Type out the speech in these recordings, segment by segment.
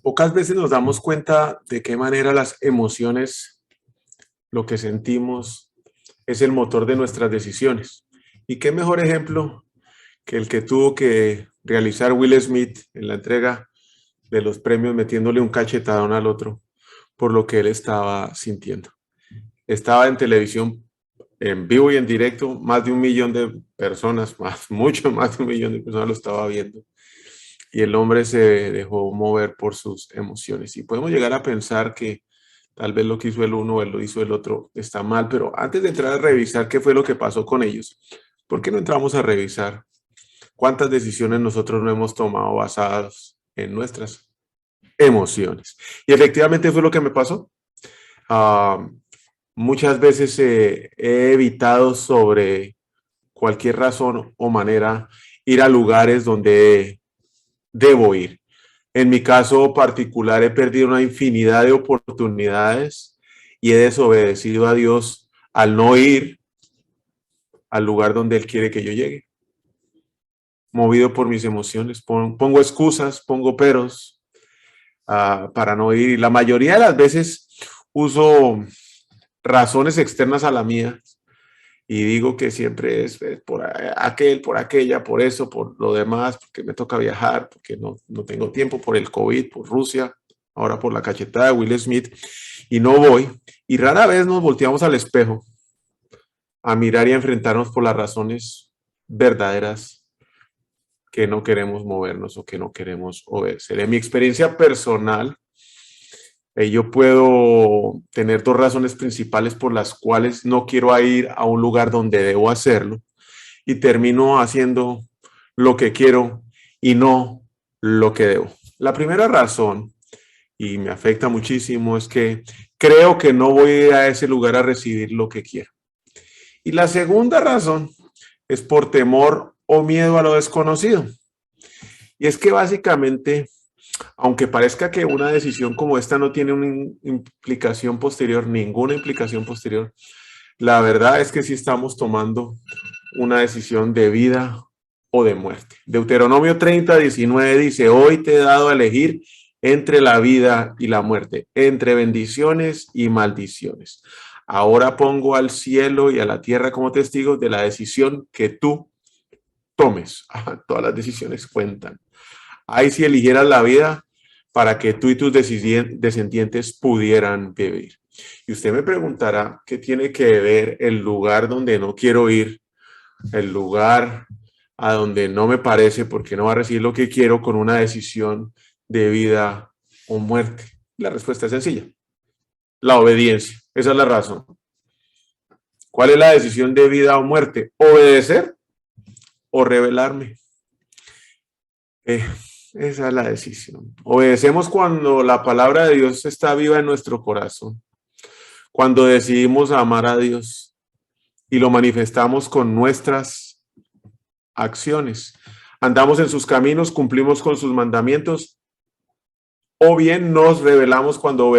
Pocas veces nos damos cuenta de qué manera las emociones, lo que sentimos, es el motor de nuestras decisiones. Y qué mejor ejemplo que el que tuvo que realizar Will Smith en la entrega de los premios metiéndole un cachetadón al otro por lo que él estaba sintiendo. Estaba en televisión en vivo y en directo, más de 1 millón de personas, mucho más de 1 millón de personas lo estaba viendo. Y el hombre se dejó mover por sus emociones. Y podemos llegar a pensar que tal vez lo que hizo el uno o lo hizo el otro está mal, pero antes de entrar a revisar qué fue lo que pasó con ellos, ¿por qué no entramos a revisar cuántas decisiones nosotros no hemos tomado basadas en nuestras emociones? Y efectivamente fue lo que me pasó. Uh, Muchas veces he evitado sobre cualquier razón o manera ir a lugares donde debo ir. En mi caso particular he perdido una infinidad de oportunidades y he desobedecido a Dios al no ir al lugar donde Él quiere que yo llegue. Movido por mis emociones, pongo excusas, pongo peros para no ir. Y la mayoría de las veces uso razones externas a la mía y digo que siempre es por aquel, por aquella, por eso, por lo demás, porque me toca viajar, porque no tengo tiempo, por el COVID, por Rusia, ahora por la cachetada de Will Smith, y no voy. Y rara vez nos volteamos al espejo a mirar y a enfrentarnos por las razones verdaderas que no queremos movernos o que no queremos obedecer. En mi experiencia personal, yo puedo tener 2 razones principales por las cuales no quiero ir a un lugar donde debo hacerlo y termino haciendo lo que quiero y no lo que debo. La primera razón, y me afecta muchísimo, es que creo que no voy a ir a ese lugar a recibir lo que quiero. Y la segunda razón es por temor o miedo a lo desconocido. Y es que básicamente, aunque parezca que una decisión como esta no tiene una implicación posterior, ninguna implicación posterior, la verdad es que sí estamos tomando una decisión de vida o de muerte. Deuteronomio 30:19 dice: hoy te he dado a elegir entre la vida y la muerte, entre bendiciones y maldiciones. Ahora pongo al cielo y a la tierra como testigos de la decisión que tú tomes. Todas las decisiones cuentan. Ahí si eligieras la vida para que tú y tus descendientes pudieran vivir. Y usted me preguntará, ¿qué tiene que ver el lugar donde no quiero ir, el lugar a donde no me parece porque no va a recibir lo que quiero con una decisión de vida o muerte? La respuesta es sencilla: la obediencia. Esa es la razón. ¿Cuál es la decisión de vida o muerte? ¿Obedecer o rebelarme? Esa es la decisión. Obedecemos cuando la palabra de Dios está viva en nuestro corazón, cuando decidimos amar a Dios y lo manifestamos con nuestras acciones. Andamos en sus caminos, cumplimos con sus mandamientos, o bien nos rebelamos cuando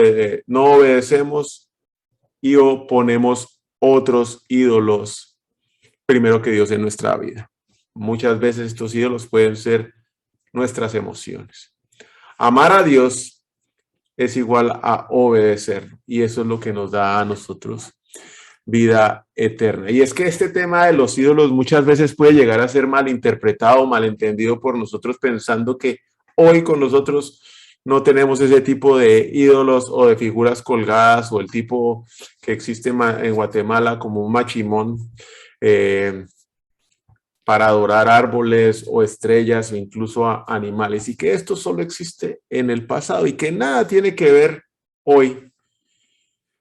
no obedecemos y ponemos otros ídolos primero que Dios en nuestra vida. Muchas veces estos ídolos pueden ser nuestras emociones. Amar a Dios es igual a obedecer, y eso es lo que nos da a nosotros vida eterna. Y es que este tema de los ídolos muchas veces puede llegar a ser malinterpretado, malentendido por nosotros, pensando que hoy con nosotros no tenemos ese tipo de ídolos o de figuras colgadas, o el tipo que existe en Guatemala como un machimón, para adorar árboles o estrellas o incluso a animales, y que esto solo existe en el pasado y que nada tiene que ver hoy.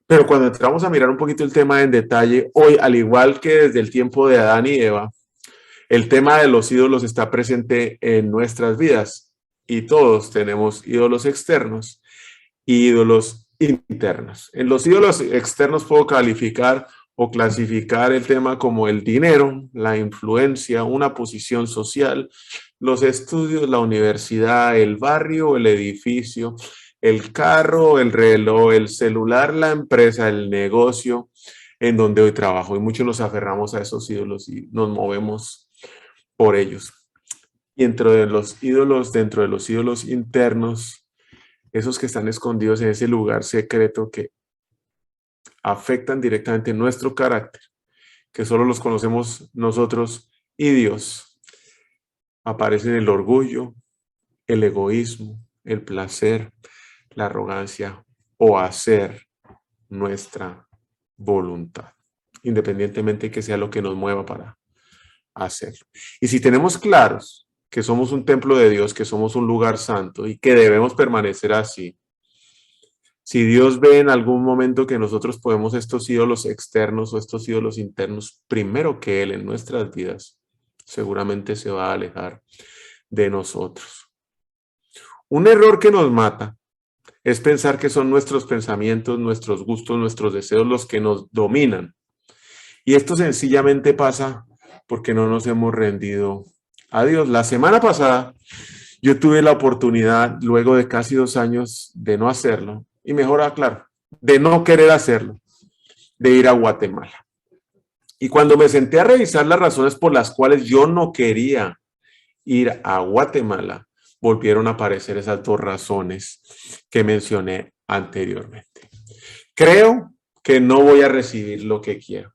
Pero cuando entramos a mirar un poquito el tema en detalle, hoy, al igual que desde el tiempo de Adán y Eva, el tema de los ídolos está presente en nuestras vidas, y todos tenemos ídolos externos y ídolos internos. En los ídolos externos puedo calificar o clasificar el tema como el dinero, la influencia, una posición social, los estudios, la universidad, el barrio, el edificio, el carro, el reloj, el celular, la empresa, el negocio en donde hoy trabajo. Y muchos nos aferramos a esos ídolos y nos movemos por ellos. Y dentro de los ídolos internos, esos que están escondidos en ese lugar secreto que afectan directamente nuestro carácter, que solo los conocemos nosotros y Dios. Aparecen el orgullo, el egoísmo, el placer, la arrogancia o hacer nuestra voluntad, independientemente que sea lo que nos mueva para hacerlo. Y si tenemos claros que somos un templo de Dios, que somos un lugar santo y que debemos permanecer así, si Dios ve en algún momento que nosotros podemos estos ídolos externos o estos ídolos internos primero que Él en nuestras vidas, seguramente se va a alejar de nosotros. Un error que nos mata es pensar que son nuestros pensamientos, nuestros gustos, nuestros deseos los que nos dominan. Y esto sencillamente pasa porque no nos hemos rendido a Dios. La semana pasada yo tuve la oportunidad, luego de casi 2 años de no hacerlo, y mejor aclaro, de no querer hacerlo, de ir a Guatemala. Y cuando me senté a revisar las razones por las cuales yo no quería ir a Guatemala, volvieron a aparecer esas 2 razones que mencioné anteriormente. Creo que no voy a recibir lo que quiero,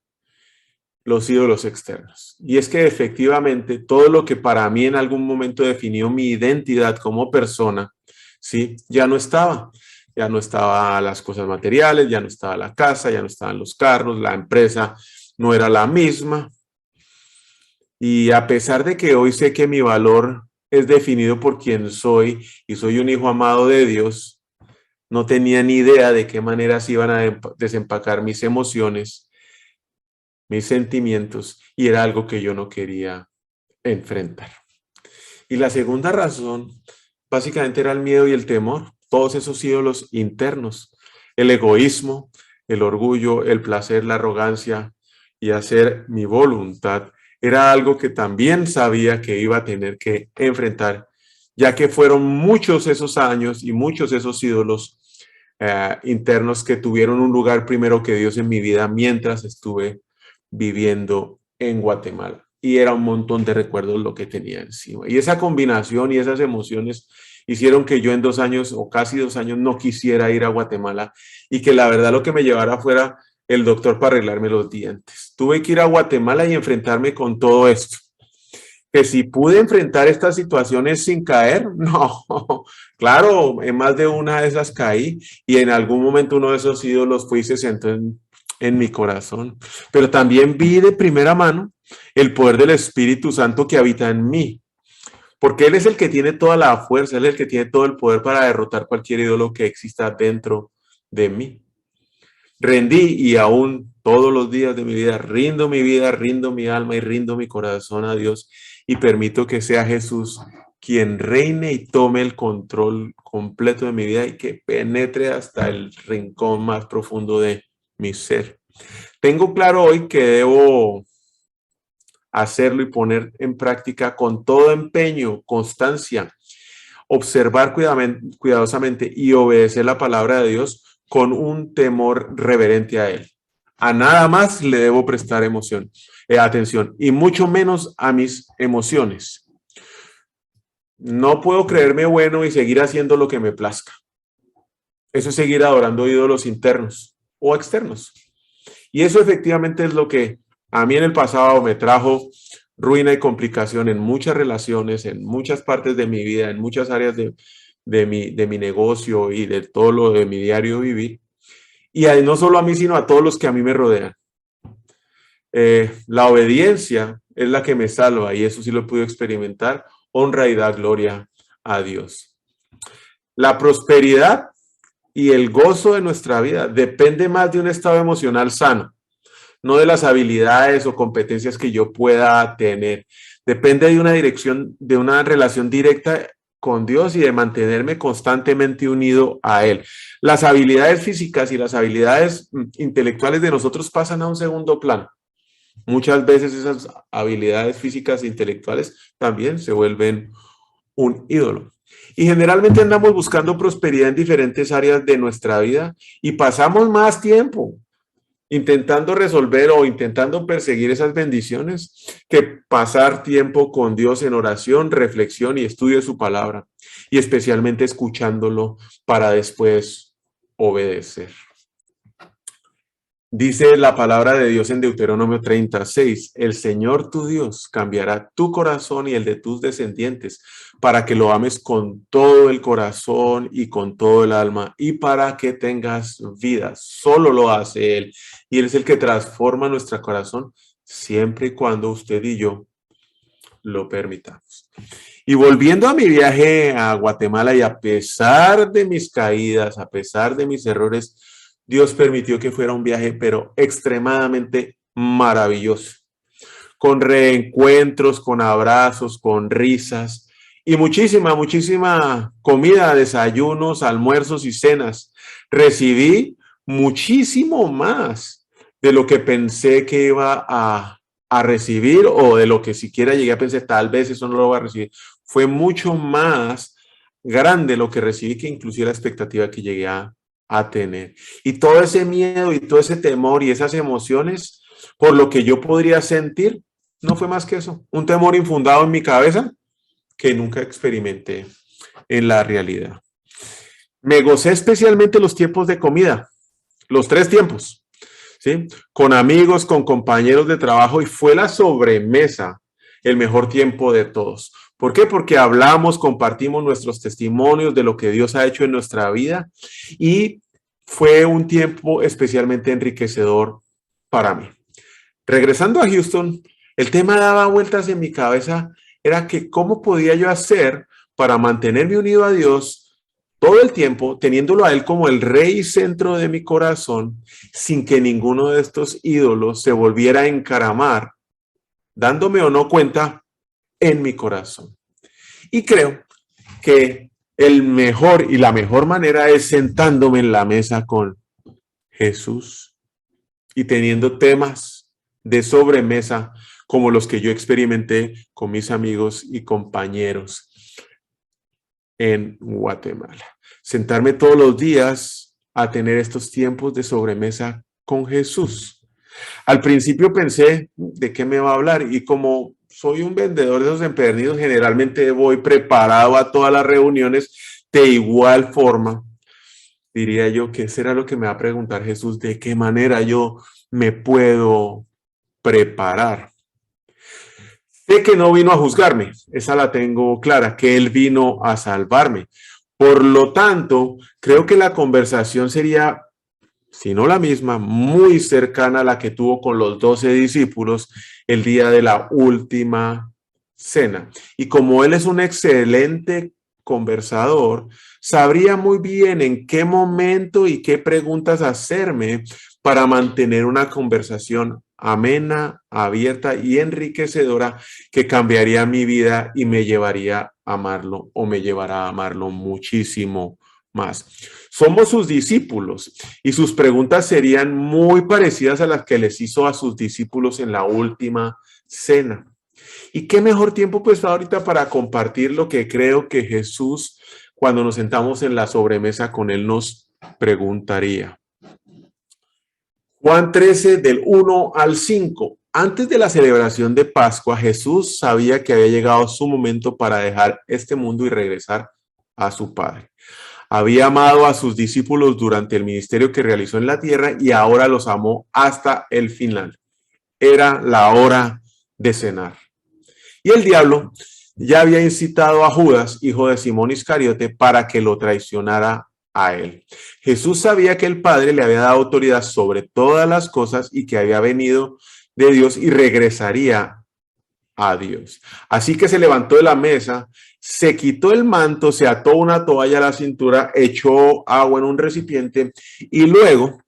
los ídolos externos. Y es que efectivamente todo lo que para mí en algún momento definió mi identidad como persona, ¿sí? Ya no estaba. Ya no estaban las cosas materiales, ya no estaba la casa, ya no estaban los carros, la empresa no era la misma. Y a pesar de que hoy sé que mi valor es definido por quien soy y soy un hijo amado de Dios, no tenía ni idea de qué manera se iban a desempacar mis emociones, mis sentimientos, y era algo que yo no quería enfrentar. Y la segunda razón, básicamente era el miedo y el temor, todos esos ídolos internos, el egoísmo, el orgullo, el placer, la arrogancia y hacer mi voluntad, era algo que también sabía que iba a tener que enfrentar, ya que fueron muchos esos años y muchos esos ídolos internos que tuvieron un lugar primero que Dios en mi vida mientras estuve viviendo en Guatemala. Y era un montón de recuerdos lo que tenía encima. Y esa combinación y esas emociones hicieron que yo en 2 años o casi 2 años no quisiera ir a Guatemala y que la verdad lo que me llevara fuera el doctor para arreglarme los dientes. Tuve que ir a Guatemala y enfrentarme con todo esto. Que si pude enfrentar estas situaciones sin caer, no, claro, en más de una de esas caí y en algún momento uno de esos ídolos fue y se sentó en mi corazón. Pero también vi de primera mano el poder del Espíritu Santo que habita en mí, porque Él es el que tiene toda la fuerza, Él es el que tiene todo el poder para derrotar cualquier ídolo que exista dentro de mí. Rendí y aún todos los días de mi vida, rindo mi alma y rindo mi corazón a Dios y permito que sea Jesús quien reine y tome el control completo de mi vida y que penetre hasta el rincón más profundo de mi ser. Tengo claro hoy que debo hacerlo y poner en práctica con todo empeño, constancia, observar cuidadosamente y obedecer la palabra de Dios con un temor reverente a Él. A nada más le debo prestar atención y mucho menos a mis emociones. No puedo creerme bueno y seguir haciendo lo que me plazca. Eso es seguir adorando ídolos internos o externos. Y eso efectivamente es lo que a mí en el pasado me trajo ruina y complicación en muchas relaciones, en muchas partes de mi vida, en muchas áreas de mi negocio y de todo lo de mi diario vivir. Y no solo a mí, sino a todos los que a mí me rodean. La obediencia es la que me salva y eso sí lo pude experimentar. Honra y da gloria a Dios. La prosperidad y el gozo de nuestra vida depende más de un estado emocional sano, no de las habilidades o competencias que yo pueda tener. Depende de una dirección, de una relación directa con Dios y de mantenerme constantemente unido a Él. Las habilidades físicas y las habilidades intelectuales de nosotros pasan a un segundo plano. Muchas veces esas habilidades físicas e intelectuales también se vuelven un ídolo. Y generalmente andamos buscando prosperidad en diferentes áreas de nuestra vida y pasamos más tiempo intentando resolver o intentando perseguir esas bendiciones que pasar tiempo con Dios en oración, reflexión y estudio de su palabra, y especialmente escuchándolo para después obedecer. Dice la palabra de Dios en Deuteronomio 36, el Señor tu Dios cambiará tu corazón y el de tus descendientes para que lo ames con todo el corazón y con todo el alma y para que tengas vida. Solo lo hace Él y Él es el que transforma nuestro corazón siempre y cuando usted y yo lo permitamos. Y volviendo a mi viaje a Guatemala y a pesar de mis caídas, a pesar de mis errores, Dios permitió que fuera un viaje, pero extremadamente maravilloso, con reencuentros, con abrazos, con risas y muchísima comida, desayunos, almuerzos y cenas. Recibí muchísimo más de lo que pensé que iba a recibir o de lo que siquiera llegué a pensar, tal vez eso no lo voy a recibir. Fue mucho más grande lo que recibí que inclusive la expectativa que llegué a tener. Y todo ese miedo y todo ese temor y esas emociones, por lo que yo podría sentir, no fue más que eso, un temor infundado en mi cabeza que nunca experimenté en la realidad. Me gocé especialmente los tiempos de comida, los 3 tiempos, ¿sí? Con amigos, con compañeros de trabajo y fue la sobremesa el mejor tiempo de todos. ¿Por qué? Porque hablamos, compartimos nuestros testimonios de lo que Dios ha hecho en nuestra vida y fue un tiempo especialmente enriquecedor para mí. Regresando a Houston, el tema daba vueltas en mi cabeza, era que cómo podía yo hacer para mantenerme unido a Dios todo el tiempo, teniéndolo a Él como el rey y centro de mi corazón, sin que ninguno de estos ídolos se volviera a encaramar, dándome o no cuenta en mi corazón. Y creo que el mejor y la mejor manera es sentándome en la mesa con Jesús y teniendo temas de sobremesa como los que yo experimenté con mis amigos y compañeros en Guatemala. Sentarme todos los días a tener estos tiempos de sobremesa con Jesús. Al principio pensé, ¿de qué me va a hablar? Y como soy un vendedor de esos empedernidos, generalmente voy preparado a todas las reuniones de igual forma. Diría yo que será lo que me va a preguntar Jesús, ¿de qué manera yo me puedo preparar? Sé que no vino a juzgarme, esa la tengo clara, que Él vino a salvarme. Por lo tanto, creo que la conversación sería, si no la misma, muy cercana a la que tuvo con los 12 discípulos el día de la última cena. Y como Él es un excelente conversador, sabría muy bien en qué momento y qué preguntas hacerme para mantener una conversación amena, abierta y enriquecedora que cambiaría mi vida y me llevaría a amarlo o me llevará a amarlo muchísimo más. Somos sus discípulos y sus preguntas serían muy parecidas a las que les hizo a sus discípulos en la última cena. ¿Y qué mejor tiempo pues ahorita para compartir lo que creo que Jesús, cuando nos sentamos en la sobremesa con Él, nos preguntaría? Juan 13, del 1 al 5. Antes de la celebración de Pascua, Jesús sabía que había llegado su momento para dejar este mundo y regresar a su Padre. Había amado a sus discípulos durante el ministerio que realizó en la tierra y ahora los amó hasta el final. Era la hora de cenar. Y el diablo ya había incitado a Judas, hijo de Simón Iscariote, para que lo traicionara a él. Jesús sabía que el Padre le había dado autoridad sobre todas las cosas y que había venido de Dios y regresaría a Dios. Así que se levantó de la mesa, se quitó el manto, se ató una toalla a la cintura, echó agua en un recipiente y luego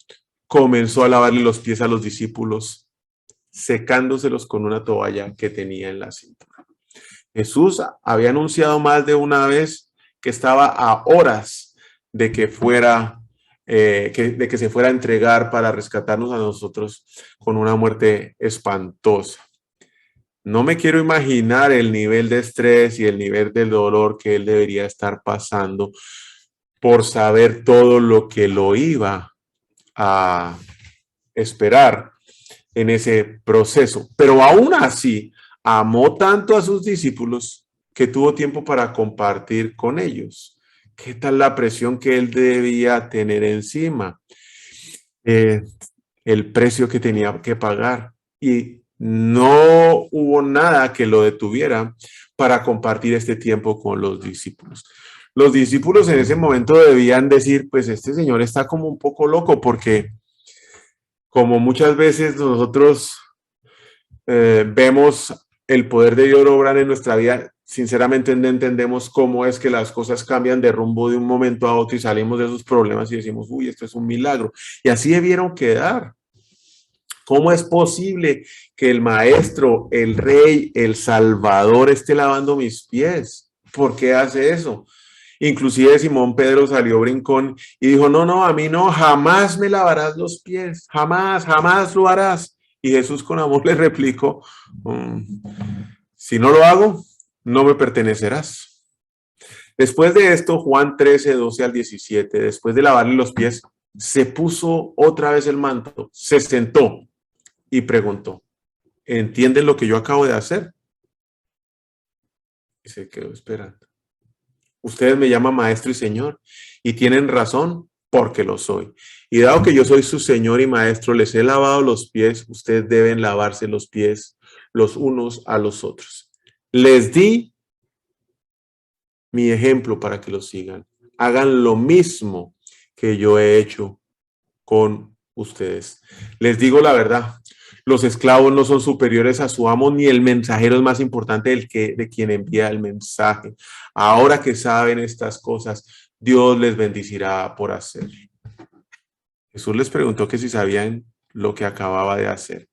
comenzó a lavarle los pies a los discípulos, secándoselos con una toalla que tenía en la cintura. Jesús había anunciado más de una vez que estaba a horas de que fuera, de que se fuera a entregar para rescatarnos a nosotros con una muerte espantosa. No me quiero imaginar el nivel de estrés y el nivel del dolor que él debería estar pasando por saber todo lo que lo iba a esperar en ese proceso. Pero aún así, amó tanto a sus discípulos que tuvo tiempo para compartir con ellos. ¿Qué tal la presión que él debía tener encima? Eh, el precio que tenía que pagar. Y no hubo nada que lo detuviera para compartir este tiempo con los discípulos. Los discípulos en ese momento debían decir, pues este señor está como un poco loco, porque como muchas veces nosotros vemos el poder de Dios obrar en nuestra vida, sinceramente no entendemos cómo es que las cosas cambian de rumbo de un momento a otro y salimos de esos problemas y decimos, uy, esto es un milagro. Y así debieron quedar. ¿Cómo es posible que el maestro, el rey, el salvador esté lavando mis pies? ¿Por qué hace eso? Inclusive Simón Pedro salió brincón y dijo, no, no, a mí no, jamás me lavarás los pies, jamás, jamás lo harás. Y Jesús con amor le replicó, si no lo hago, no me pertenecerás. Después de esto, Juan 13, 12 al 17, después de lavarle los pies, se puso otra vez el manto, se sentó y preguntó, ¿entienden lo que yo acabo de hacer? Y se quedó esperando. Ustedes me llaman maestro y señor y tienen razón porque lo soy. Y dado que yo soy su señor y maestro, les he lavado los pies, ustedes deben lavarse los pies los unos a los otros. Les di mi ejemplo para que lo sigan. Hagan lo mismo que yo he hecho con ustedes. Les digo la verdad, los esclavos no son superiores a su amo, ni el mensajero es más importante de quien envía el mensaje. Ahora que saben estas cosas, Dios les bendecirá por hacerlo. Jesús les preguntó que si sabían lo que acababa de hacer.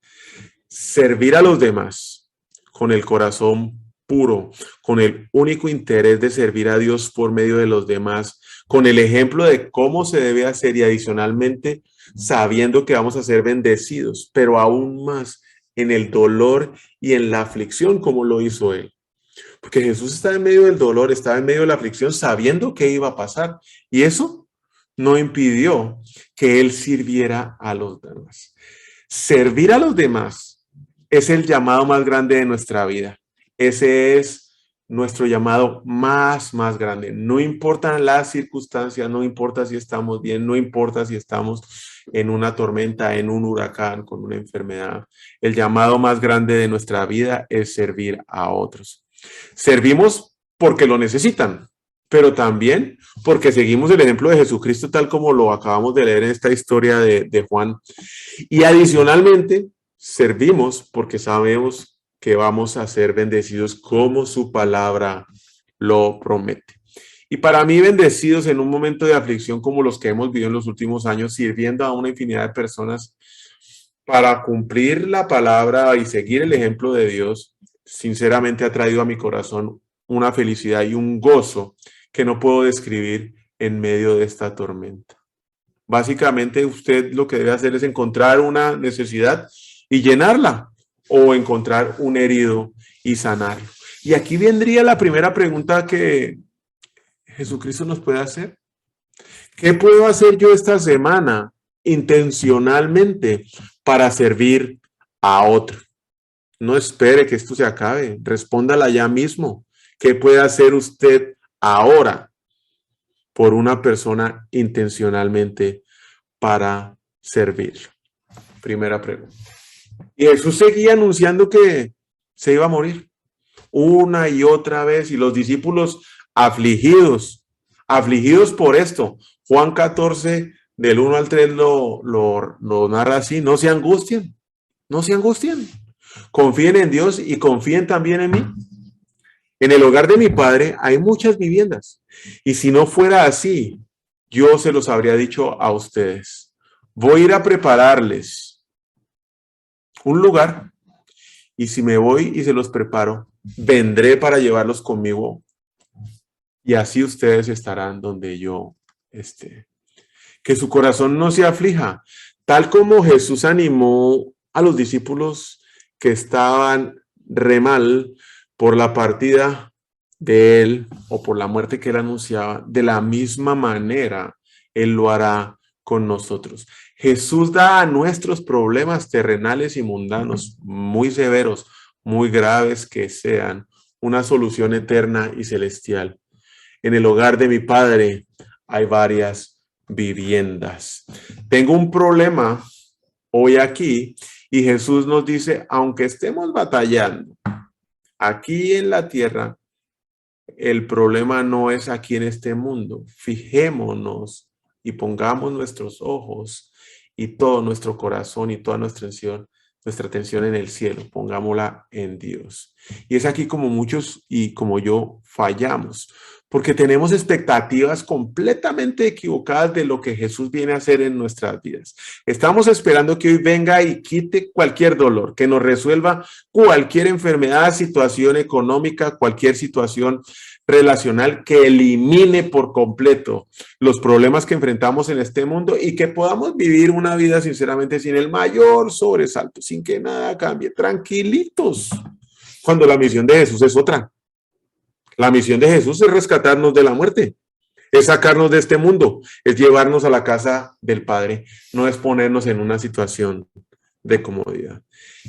Servir a los demás con el corazón puro, con el único interés de servir a Dios por medio de los demás, con el ejemplo de cómo se debe hacer y adicionalmente sabiendo que vamos a ser bendecidos, pero aún más en el dolor y en la aflicción como lo hizo él. Porque Jesús estaba en medio del dolor, estaba en medio de la aflicción sabiendo qué iba a pasar y eso no impidió que él sirviera a los demás. Servir a los demás es el llamado más grande de nuestra vida. Ese es nuestro llamado más grande. No importan las circunstancias, no importa si estamos bien, no importa si estamos en una tormenta, en un huracán, con una enfermedad. El llamado más grande de nuestra vida es servir a otros. Servimos porque lo necesitan, pero también porque seguimos el ejemplo de Jesucristo tal como lo acabamos de leer en esta historia de Juan. Y adicionalmente, servimos porque sabemos que vamos a ser bendecidos como su palabra lo promete. Y para mí, bendecidos en un momento de aflicción como los que hemos vivido en los últimos años, sirviendo a una infinidad de personas para cumplir la palabra y seguir el ejemplo de Dios, sinceramente ha traído a mi corazón una felicidad y un gozo que no puedo describir en medio de esta tormenta. Básicamente, usted lo que debe hacer es encontrar una necesidad y llenarla, o encontrar un herido y sanarlo. Y aquí vendría la primera pregunta que Jesucristo nos puede hacer. ¿Qué puedo hacer yo esta semana intencionalmente para servir a otro? No espere que esto se acabe, respóndala ya mismo. ¿Qué puede hacer usted ahora por una persona intencionalmente para servirlo? Primera pregunta. Y Jesús seguía anunciando que se iba a morir una y otra vez, y los discípulos afligidos por esto. Juan 14, del 1 al 3 lo narra así: no se angustien, no se angustien. Confíen en Dios y confíen también en mí. En el hogar de mi Padre hay muchas viviendas, y si no fuera así, yo se los habría dicho a ustedes. Voy a ir a prepararles un lugar, y si me voy y se los preparo, vendré para llevarlos conmigo, y así ustedes estarán donde yo esté. Que su corazón no se aflija, tal como Jesús animó a los discípulos que estaban re mal por la partida de él o por la muerte que él anunciaba. De la misma manera, él lo hará con nosotros. Jesús da a nuestros problemas terrenales y mundanos, muy severos, muy graves que sean, una solución eterna y celestial. En el hogar de mi Padre hay varias viviendas. Tengo un problema hoy aquí y Jesús nos dice, aunque estemos batallando aquí en la tierra, el problema no es aquí en este mundo. Fijémonos y pongamos nuestros ojos y todo nuestro corazón y toda nuestra atención en el cielo. Pongámosla en Dios. Y es aquí como muchos y como yo fallamos, porque tenemos expectativas completamente equivocadas de lo que Jesús viene a hacer en nuestras vidas. Estamos esperando que hoy venga y quite cualquier dolor, que nos resuelva cualquier enfermedad, situación económica, cualquier situación relacional, que elimine por completo los problemas que enfrentamos en este mundo y que podamos vivir una vida sinceramente sin el mayor sobresalto, sin que nada cambie, tranquilitos, cuando la misión de Jesús es otra. La misión de Jesús es rescatarnos de la muerte, es sacarnos de este mundo, es llevarnos a la casa del Padre, no es ponernos en una situación de comodidad.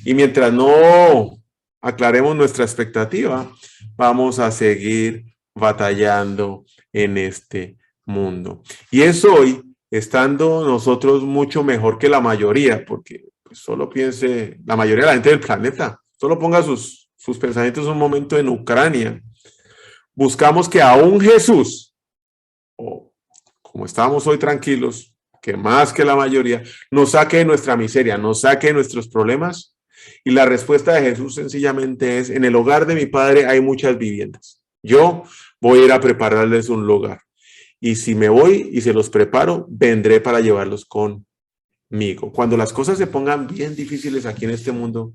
Y mientras no aclaremos nuestra expectativa, vamos a seguir batallando en este mundo. Y es hoy, estando nosotros mucho mejor que la mayoría, porque pues, solo piense, la mayoría de la gente del planeta, solo ponga sus pensamientos un momento en Ucrania. Buscamos que aún Jesús, o como estamos hoy tranquilos, que más que la mayoría, nos saque de nuestra miseria, nos saque de nuestros problemas. Y la respuesta de Jesús sencillamente es, en el hogar de mi Padre hay muchas viviendas. Yo voy a ir a prepararles un lugar. Y si me voy y se los preparo, vendré para llevarlos conmigo. Cuando las cosas se pongan bien difíciles aquí en este mundo,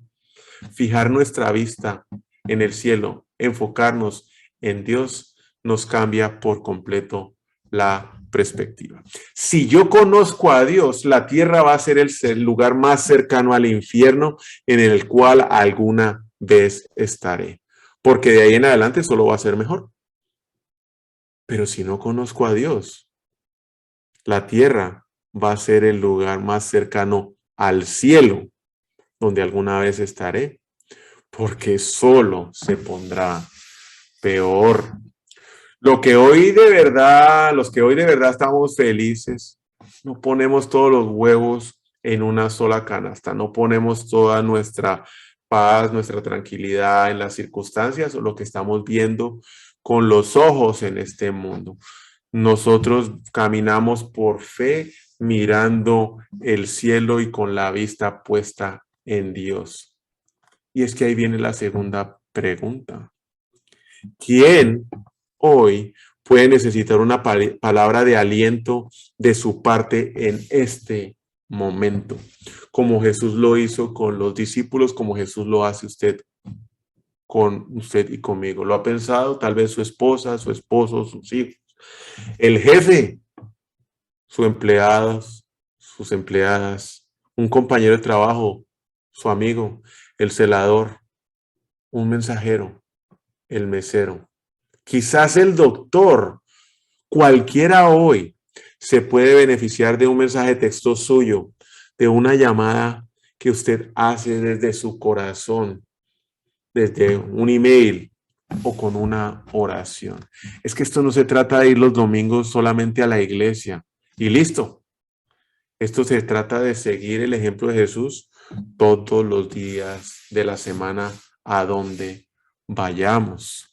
fijar nuestra vista en el cielo, enfocarnos en Dios, nos cambia por completo la perspectiva. Si yo conozco a Dios, la tierra va a ser el lugar más cercano al infierno en el cual alguna vez estaré, porque de ahí en adelante solo va a ser mejor. Pero si no conozco a Dios, la tierra va a ser el lugar más cercano al cielo, donde alguna vez estaré, porque solo se pondrá peor. Los que hoy de verdad estamos felices, no ponemos todos los huevos en una sola canasta, no ponemos toda nuestra paz, nuestra tranquilidad en las circunstancias o lo que estamos viendo con los ojos en este mundo. Nosotros caminamos por fe, mirando el cielo y con la vista puesta en Dios. Y es que ahí viene la segunda pregunta. ¿Quién hoy puede necesitar una palabra de aliento de su parte en este momento? Como Jesús lo hizo con los discípulos, como Jesús lo hace con usted y conmigo. ¿Lo ha pensado? Tal vez su esposa, su esposo, sus hijos, el jefe, sus empleados, sus empleadas, un compañero de trabajo, su amigo, el celador, un mensajero, el mesero. Quizás el doctor, cualquiera hoy, se puede beneficiar de un mensaje de texto suyo, de una llamada que usted hace desde su corazón, desde un email o con una oración. Es que esto no se trata de ir los domingos solamente a la iglesia y listo. Esto se trata de seguir el ejemplo de Jesús todos los días de la semana a donde vayamos.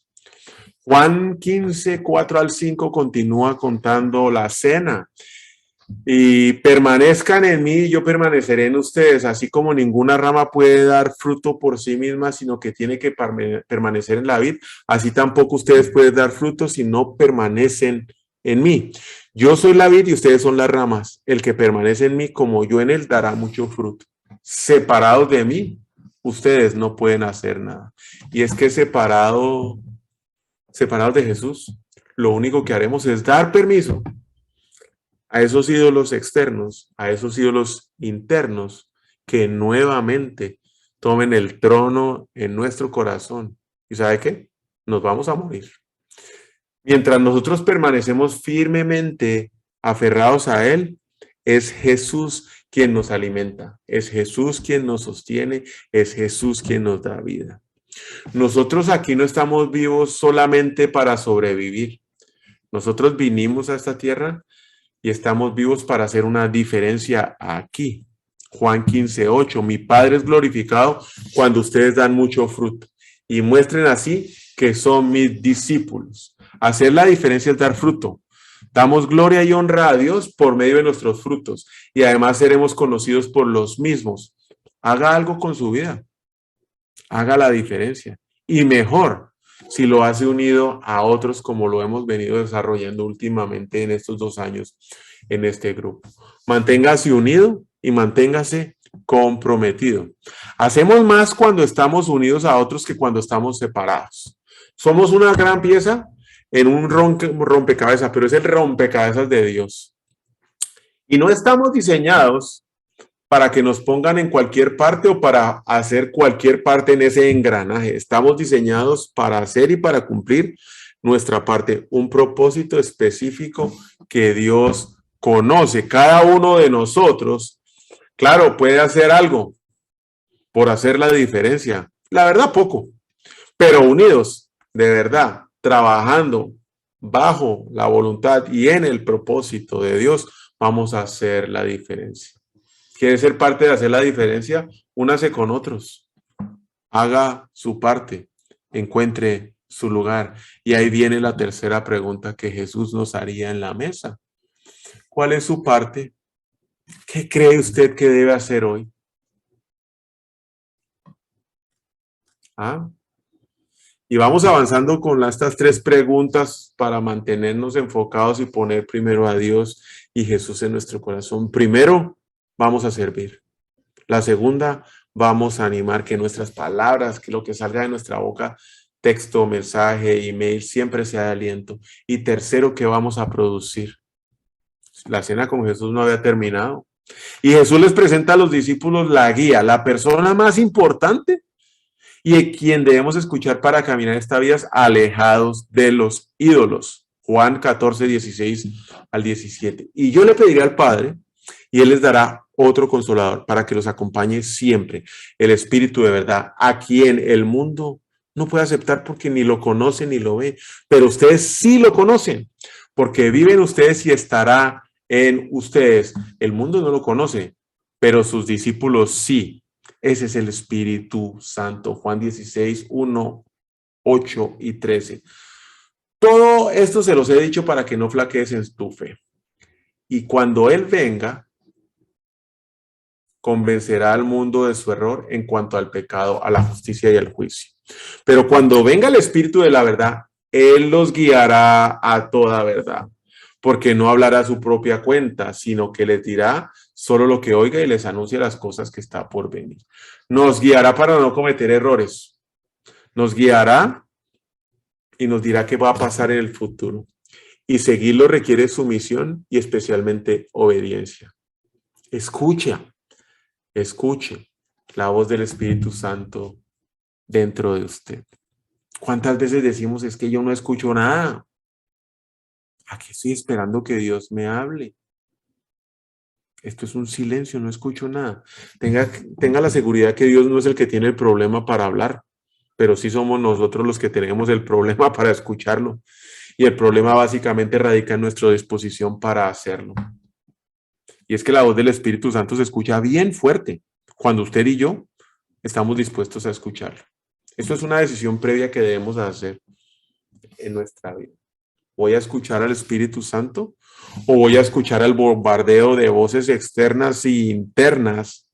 Juan 15, 4 al 5 continúa contando la cena. Y permanezcan en mí y yo permaneceré en ustedes, así como ninguna rama puede dar fruto por sí misma, sino que tiene que permanecer en la vid, así tampoco ustedes pueden dar fruto si no permanecen en mí. Yo soy la vid y ustedes son las ramas. El que permanece en mí, como yo en él, dará mucho fruto. Separados de mí, ustedes no pueden hacer nada. Y es que separados de Jesús, lo único que haremos es dar permiso a esos ídolos externos, a esos ídolos internos, que nuevamente tomen el trono en nuestro corazón. ¿Y sabe qué? Nos vamos a morir. Mientras nosotros permanecemos firmemente aferrados a Él, Es Jesús quien nos alimenta, es Jesús quien nos sostiene, es Jesús quien nos da vida. Nosotros aquí no estamos vivos solamente para sobrevivir. Nosotros vinimos a esta tierra y estamos vivos para hacer una diferencia aquí. Juan 15:8, mi Padre es glorificado cuando ustedes dan mucho fruto y muestren así que son mis discípulos. Hacer la diferencia es dar fruto. Damos gloria y honra a Dios por medio de nuestros frutos y además seremos conocidos por los mismos. Haga algo con su vida. Haga la diferencia. Y mejor si lo hace unido a otros como lo hemos venido desarrollando últimamente en estos 2 años en este grupo. Manténgase unido y manténgase comprometido. Hacemos más cuando estamos unidos a otros que cuando estamos separados. Somos una gran pieza en un rompecabezas, pero es el rompecabezas de Dios. Y no estamos diseñados para que nos pongan en cualquier parte o para hacer cualquier parte en ese engranaje. Estamos diseñados para hacer y para cumplir nuestra parte, un propósito específico que Dios conoce. Cada uno de nosotros, claro, puede hacer algo por hacer la diferencia. La verdad, poco, pero unidos, de verdad, trabajando bajo la voluntad y en el propósito de Dios, vamos a hacer la diferencia. ¿Quiere ser parte de hacer la diferencia? Únase con otros. Haga su parte. Encuentre su lugar. Y ahí viene la tercera pregunta que Jesús nos haría en la mesa. ¿Cuál es su parte? ¿Qué cree usted que debe hacer hoy? ¿Ah? Y vamos avanzando con estas 3 preguntas para mantenernos enfocados y poner primero a Dios y Jesús en nuestro corazón. Primero, vamos a servir. La segunda, vamos a animar que nuestras palabras, que lo que salga de nuestra boca, texto, mensaje, email, siempre sea de aliento. Y tercero, que vamos a producir. La cena con Jesús no había terminado. Y Jesús les presenta a los discípulos la guía, la persona más importante y a quien debemos escuchar para caminar esta vida alejados de los ídolos. Juan 14:16-17. Y yo le pediré al Padre y Él les dará otro consolador para que los acompañe siempre, el Espíritu de verdad, a quien el mundo no puede aceptar porque ni lo conoce ni lo ve, pero ustedes sí lo conocen, porque viven ustedes y estará en ustedes. El mundo no lo conoce, pero sus discípulos sí. Ese es el Espíritu Santo. Juan 16:1, 8 y 13. Todo esto se los he dicho para que no flaquees en tu fe. Y cuando Él venga, convencerá al mundo de su error en cuanto al pecado, a la justicia y al juicio. Pero cuando venga el Espíritu de la verdad, Él los guiará a toda verdad, porque no hablará a su propia cuenta, sino que les dirá solo lo que oiga y les anuncia las cosas que está por venir. Nos guiará para no cometer errores. Nos guiará y nos dirá qué va a pasar en el futuro. Y seguirlo requiere sumisión y especialmente obediencia. Escuche la voz del Espíritu Santo dentro de usted. ¿Cuántas veces decimos es que yo no escucho nada? Aquí estoy esperando que Dios me hable. Esto es un silencio, no escucho nada. Tenga la seguridad que Dios no es el que tiene el problema para hablar, pero sí somos nosotros los que tenemos el problema para escucharlo. Y el problema básicamente radica en nuestra disposición para hacerlo. Y es que la voz del Espíritu Santo se escucha bien fuerte cuando usted y yo estamos dispuestos a escucharlo. Esto es una decisión previa que debemos hacer en nuestra vida. ¿Voy a escuchar al Espíritu Santo o voy a escuchar el bombardeo de voces externas e internas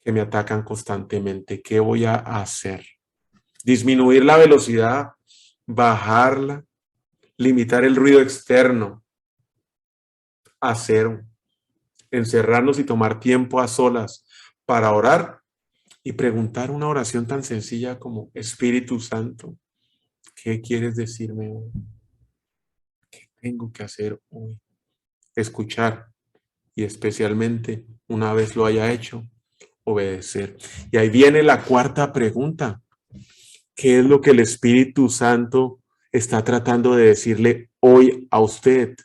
que me atacan constantemente? ¿Qué voy a hacer? Disminuir la velocidad, bajarla, limitar el ruido externo a cero, encerrarnos y tomar tiempo a solas para orar y preguntar una oración tan sencilla como: Espíritu Santo, ¿qué quieres decirme hoy? ¿Qué tengo que hacer hoy? Escuchar y especialmente, una vez lo haya hecho, obedecer. Y ahí viene la cuarta pregunta. ¿Qué es lo que el Espíritu Santo está tratando de decirle hoy a usted?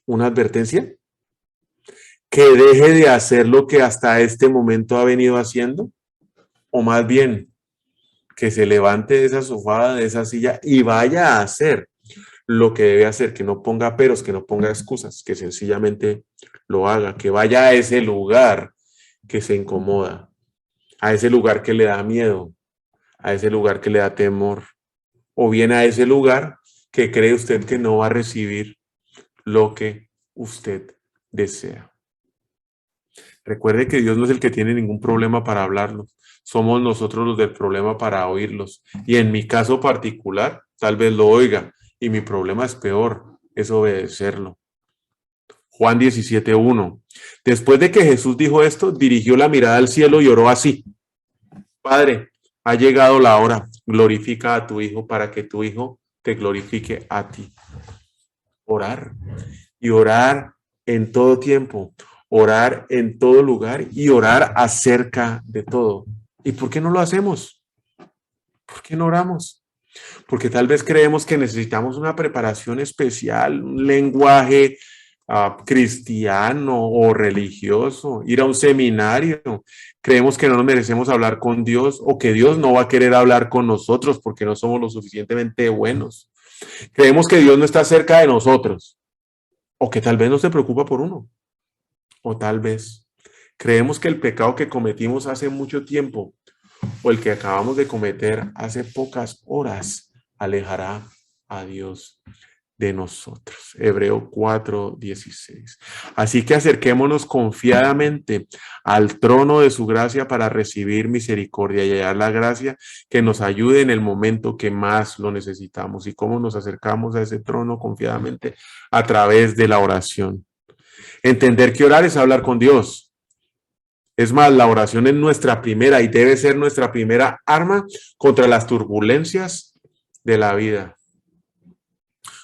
una advertencia? ¿Que deje de hacer lo que hasta este momento ha venido haciendo? O más bien, que se levante de esa sofá, de esa silla y vaya a hacer lo que debe hacer, que no ponga peros, que no ponga excusas, que sencillamente lo haga, que vaya a ese lugar que se incomoda, a ese lugar que le da miedo, a ese lugar que le da temor, o bien a ese lugar que cree usted que no va a recibir lo que usted desea. Recuerde que Dios no es el que tiene ningún problema para hablarnos, somos nosotros los del problema para oírlos. Y en mi caso particular, tal vez lo oiga, y mi problema es peor, es obedecerlo. Juan 17:1. Después de que Jesús dijo esto, dirigió la mirada al cielo y oró así: Padre, ha llegado la hora, glorifica a tu Hijo para que tu Hijo te glorifique a ti. Orar y orar en todo tiempo, orar en todo lugar y orar acerca de todo. ¿Y por qué no lo hacemos? ¿Por qué no oramos? Porque tal vez creemos que necesitamos una preparación especial, un lenguaje cristiano o religioso, ir a un seminario. Creemos que no nos merecemos hablar con Dios o que Dios no va a querer hablar con nosotros porque no somos lo suficientemente buenos. Creemos que Dios no está cerca de nosotros o que tal vez no se preocupa por uno. O tal vez creemos que el pecado que cometimos hace mucho tiempo o el que acabamos de cometer hace pocas horas alejará a Dios de nosotros. Hebreo 4:16. Así que acerquémonos confiadamente al trono de su gracia para recibir misericordia y hallar la gracia que nos ayude en el momento que más lo necesitamos. ¿Y cómo nos acercamos a ese trono confiadamente? A través de la oración. Entender que orar es hablar con Dios. Es más, la oración es nuestra primera y debe ser nuestra primera arma contra las turbulencias de la vida,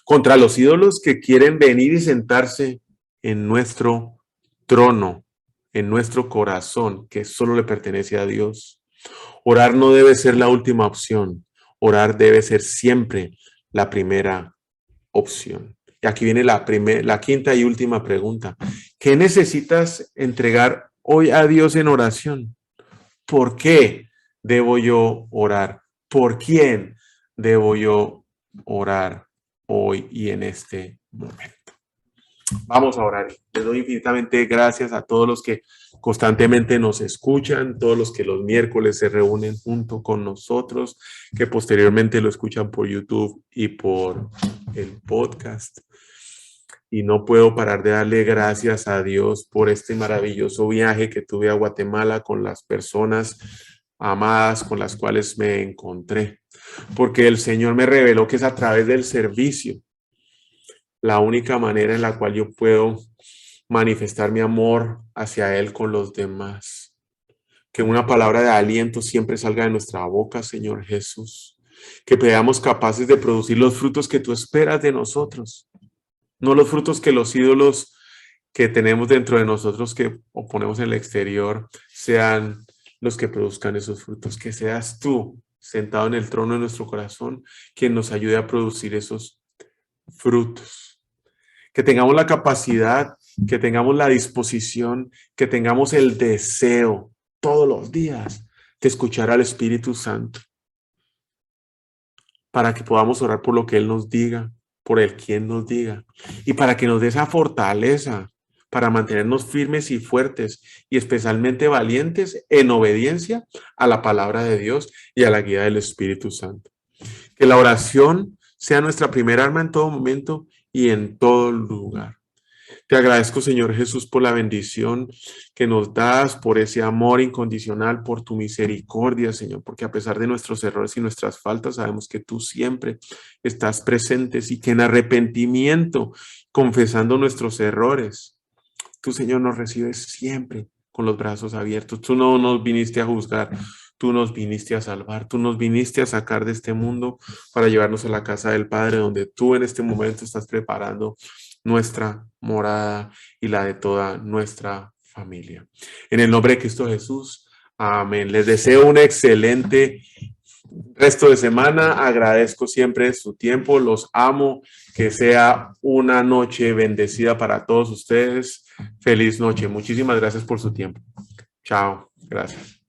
contra los ídolos que quieren venir y sentarse en nuestro trono, en nuestro corazón, que solo le pertenece a Dios. Orar no debe ser la última opción, orar debe ser siempre la primera opción. Y aquí viene la quinta y última pregunta. ¿Qué necesitas entregar hoy a Dios en oración? ¿Por qué debo yo orar? ¿Por quién debo yo orar hoy y en este momento? Vamos a orar. Les doy infinitamente gracias a todos los que constantemente nos escuchan, todos los que los miércoles se reúnen junto con nosotros, que posteriormente lo escuchan por YouTube y por el podcast. Y no puedo parar de darle gracias a Dios por este maravilloso viaje que tuve a Guatemala con las personas amadas con las cuales me encontré, porque el Señor me reveló que es a través del servicio la única manera en la cual yo puedo manifestar mi amor hacia Él con los demás. Que una palabra de aliento siempre salga de nuestra boca, Señor Jesús. Que seamos capaces de producir los frutos que tú esperas de nosotros. No los frutos que los ídolos que tenemos dentro de nosotros que ponemos en el exterior sean los que produzcan esos frutos. Que seas tú, sentado en el trono de nuestro corazón, quien nos ayude a producir esos frutos. Que tengamos la capacidad, que tengamos la disposición, que tengamos el deseo todos los días de escuchar al Espíritu Santo para que podamos orar por lo que Él nos diga, por el quien nos diga y para que nos dé esa fortaleza para mantenernos firmes y fuertes y especialmente valientes en obediencia a la palabra de Dios y a la guía del Espíritu Santo. Que la oración sea nuestra primera arma en todo momento y en todo lugar. Te agradezco, Señor Jesús, por la bendición que nos das, por ese amor incondicional, por tu misericordia, Señor, porque a pesar de nuestros errores y nuestras faltas, sabemos que tú siempre estás presente y que en arrepentimiento, confesando nuestros errores, tú, Señor, nos recibes siempre con los brazos abiertos. Tú no nos viniste a juzgar, tú nos viniste a salvar, tú nos viniste a sacar de este mundo para llevarnos a la casa del Padre, donde tú en este momento estás preparando nuestra morada y la de toda nuestra familia. En el nombre de Cristo Jesús, amén. Les deseo un excelente Resto de semana, agradezco siempre su tiempo, los amo, que sea una noche bendecida para todos ustedes. Feliz noche, muchísimas gracias por su tiempo. Chao, gracias.